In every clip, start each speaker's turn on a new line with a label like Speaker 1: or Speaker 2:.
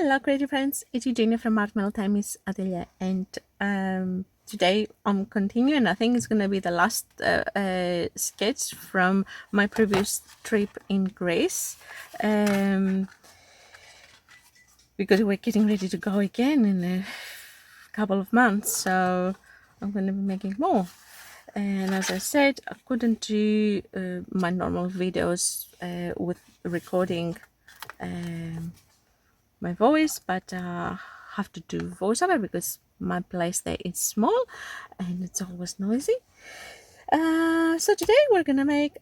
Speaker 1: Hello, creative friends. It's Eugenia from Art Time Atelier, and today I'm continuing. I think it's going to be the last sketch from my previous trip in Greece, because we're getting ready to go again in a couple of months. So I'm going to be making more. And as I said, I couldn't do my normal videos with recording. My voice, but have to do voiceover because my place there is small and it's always noisy. So today we're gonna make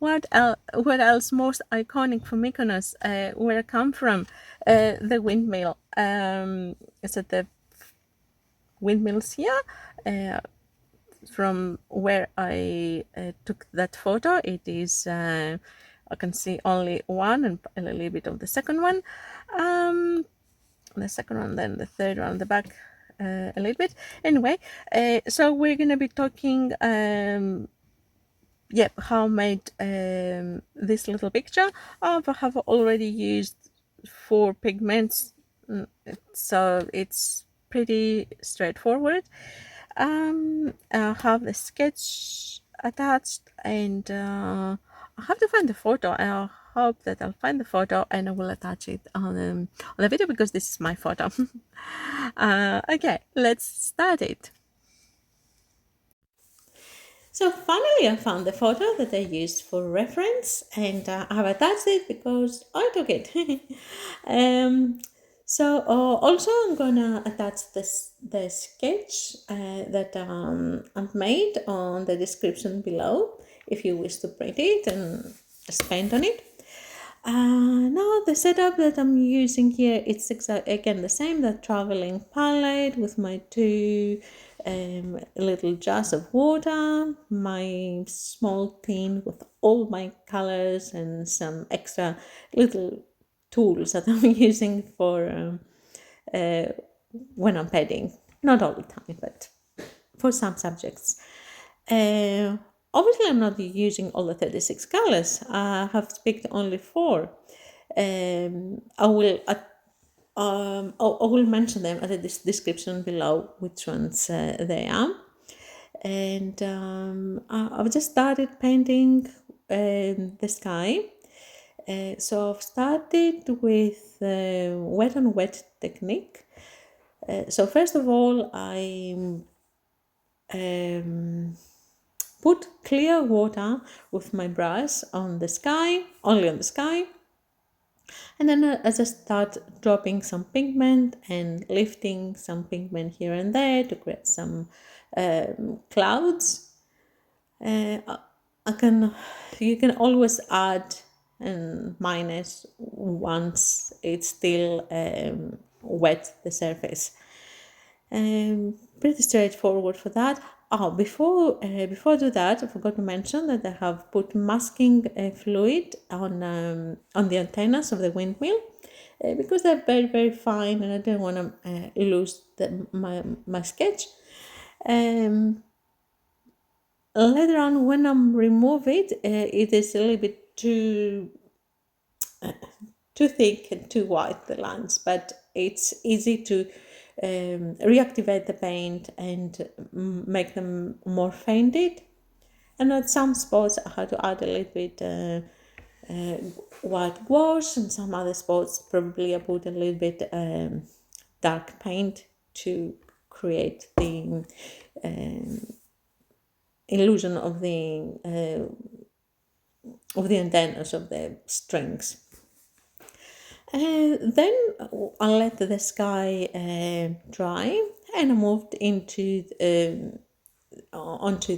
Speaker 1: what else most iconic for Mykonos, where I come from, the windmill. So the windmills here, from where I took that photo, it is I can see only one and a little bit of the second one. The second one, then the third one, the back a little bit. Anyway, so we're gonna be talking. How I made this little picture. I have already used 4 pigments, so it's pretty straightforward. I have the sketch attached, and I have to find the photo. I hope that I'll find the photo and I will attach it on the video because this is my photo. Okay, let's start it. So finally I found the photo that I used for reference, and I have attached it because I took it. um, also I'm gonna attach the sketch that I've made on the description below if you wish to print it and spend on it. Now the setup that I'm using here, it's again the same, the traveling palette with my 2 little jars of water, my small tin with all my colors and some extra little tools that I'm using for when I'm painting. Not all the time, but for some subjects. Obviously, I'm not using all the 36 colors. I have picked only 4. I will mention them at the description below which ones they are. And I've just started painting the sky. So I've started with wet on wet technique. So first of all, I put clear water with my brush on the sky, only on the sky, and then I just start dropping some pigment and lifting some pigment here and there to create some clouds. You can always add and minus once it's still wet the surface. Pretty straightforward for that. Before I do that, I forgot to mention that I have put masking fluid on the antennas of the windmill because they're very fine, and I didn't want to lose my sketch. Later on, when I remove it, it is a little bit too thick and too white, the lines, but it's easy to reactivate the paint and make them more faded. And at some spots I had to add a little bit white wash, and some other spots probably I put a little bit dark paint to create the illusion of the antennas of the strings. Then I let the sky dry, and I moved onto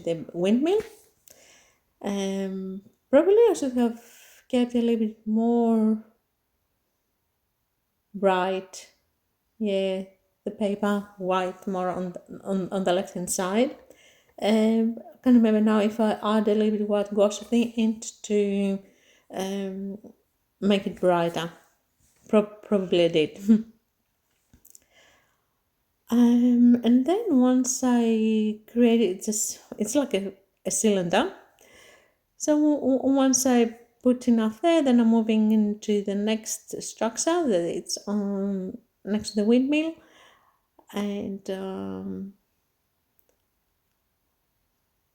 Speaker 1: the windmill. Probably I should have kept a little bit more bright, the paper white more on the left hand side. I can't remember now if I add a little bit white wash at the end to make it brighter. Probably I did. And then once I create it, it's like a cylinder. So once I put enough there. Then I'm moving into the next structure that it's on next to the windmill, and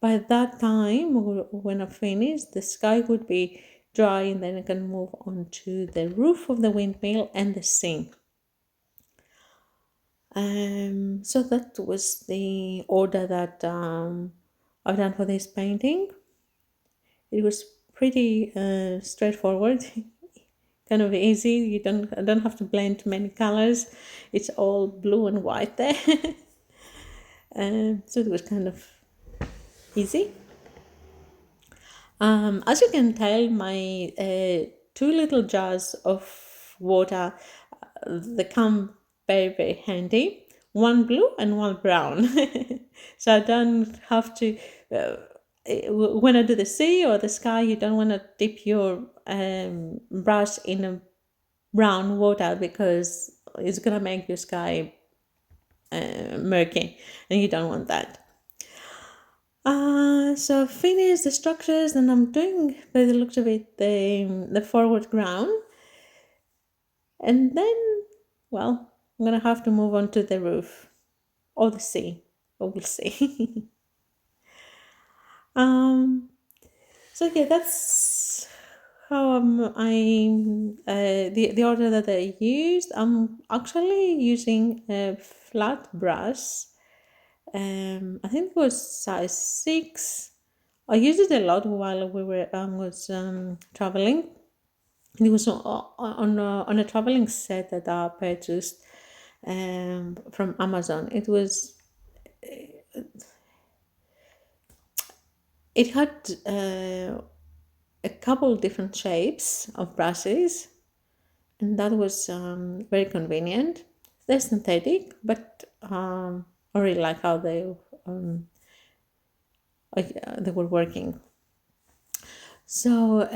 Speaker 1: by that time, when I finish, the sky would be dry, and then I can move on to the roof of the windmill and the sink. So that was the order that I've done for this painting. It was pretty straightforward, kind of easy. I don't have to blend many colors. It's all blue and white there. So it was kind of easy. As you can tell, my two little jars of water, they come very, very handy. One blue and one brown. So I don't have to, when I do the sea or the sky, you don't want to dip your brush in a brown water because it's going to make your sky murky, and you don't want that. So finish the structures, and I'm doing, by the looks of it, the forward ground, and then, well, I'm gonna have to move on to the roof or the sea, but we'll see. So yeah, that's how the order that I used. I'm actually using a flat brush. I think it was size 6. I used it a lot while we were was traveling. It was on a traveling set that I purchased from Amazon. It had a couple different shapes of brushes, and that was very convenient. They're synthetic, but I really like how they were working. So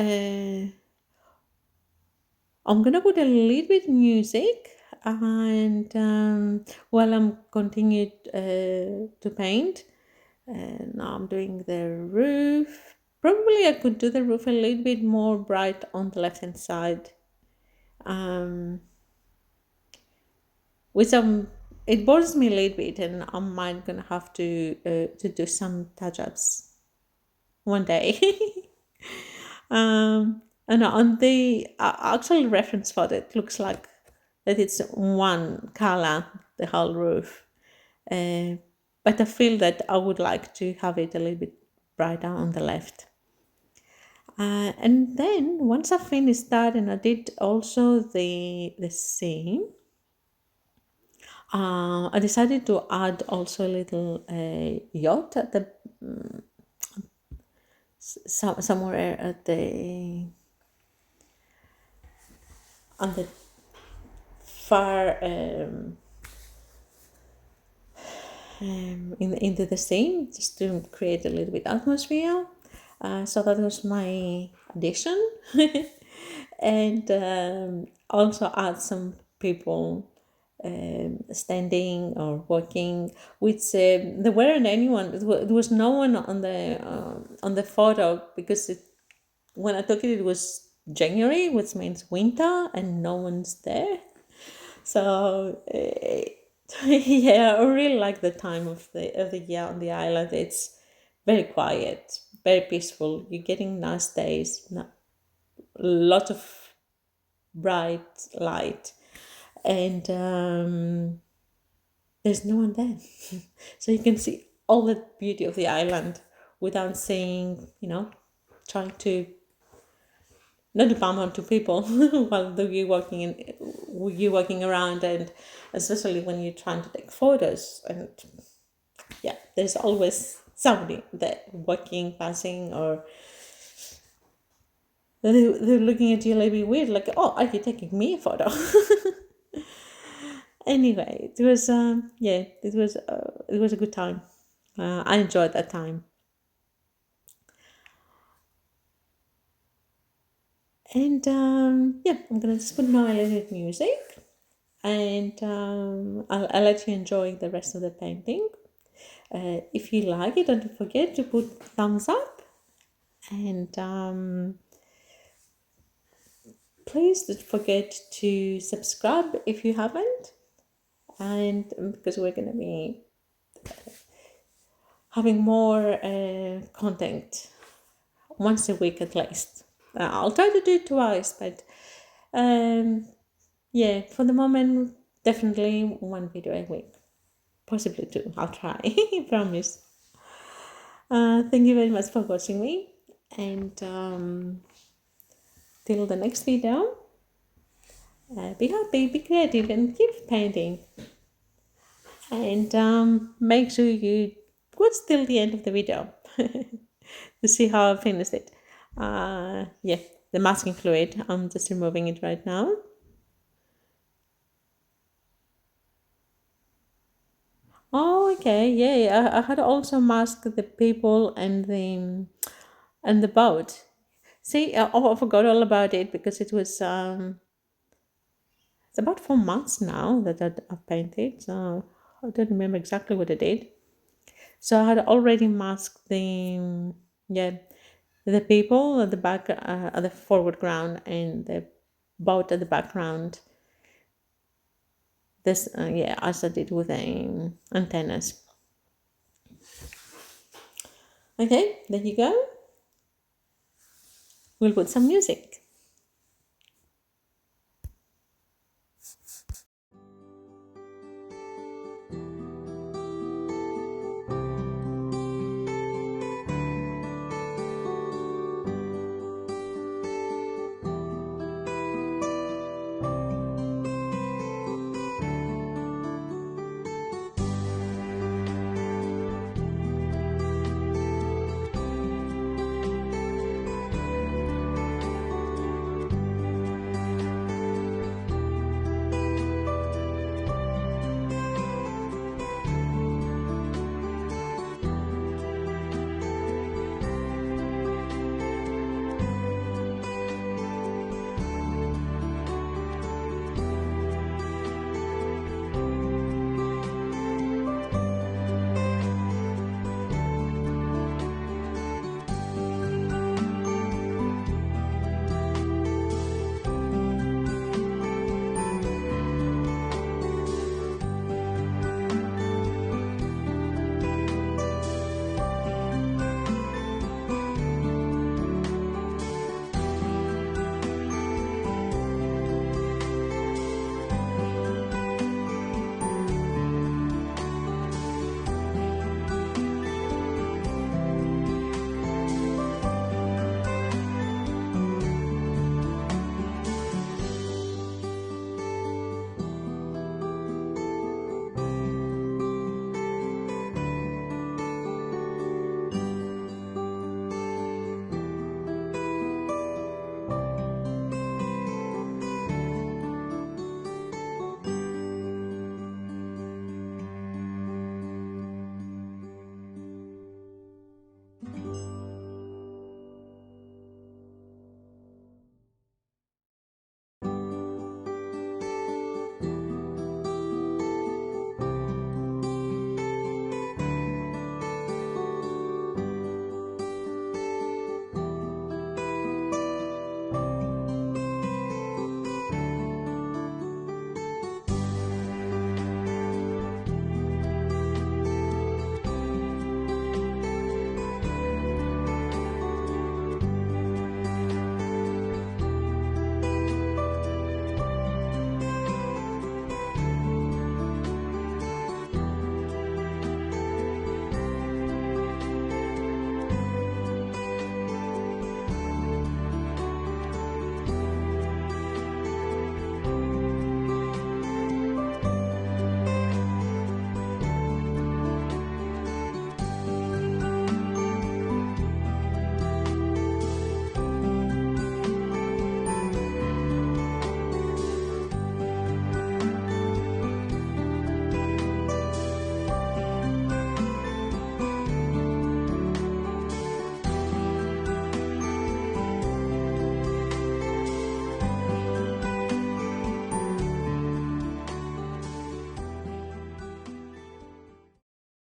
Speaker 1: I'm gonna put a little bit music, and while I'm continued to paint, and now I'm doing the roof. Probably I could do the roof a little bit more bright on the left hand side, which it bothers me a little bit, and I might gonna have to do some touch ups one day. And on the actual reference photo, it looks like that it's one color, the whole roof. But I feel that I would like to have it a little bit brighter on the left. And then once I finished that, and I did also the scene, I decided to add also a little yacht at the somewhere at the on the far into the scene, just to create a little bit atmosphere. So that was my addition. And also add some people standing or walking, which there weren't anyone. There was no one on the photo, because when I took it, it was January, which means winter, and no one's there. So yeah, I really like the time of the year on the island. It's very quiet, very peaceful. You're getting nice days, a lot of bright light, and there's no one there. So you can see all the beauty of the island without saying, trying to not to bump onto people while you're walking around, and especially when you're trying to take photos. And yeah, there's always somebody that walking, passing, or they're looking at you a little bit weird, like, oh, are you taking me a photo? Anyway, it was it was a good time. I enjoyed that time. And yeah, I'm gonna just put now a little bit music, and I'll let you enjoy the rest of the painting. If you like it, don't forget to put thumbs up, and Please don't forget to subscribe if you haven't, and because we're going to be having more content once a week at least. I'll try to do it twice, but um, yeah, for the moment, definitely one video a week, possibly two. I'll try, promise. Thank you very much for watching me, and till the next video, be happy, be creative, and keep painting. And make sure you watch till the end of the video to see how I finished it. Yeah, the masking fluid, I'm just removing it right now. Oh, okay, yeah, I had also masked the people and the boat. See, oh, I forgot all about it because it was it's about 4 months now that I've painted, so I don't remember exactly what I did. So I had already masked yeah, the people at the back, at the foreground, and the boat at the background. This, yeah, as I did with the antennas. Okay, there you go. We'll put some music.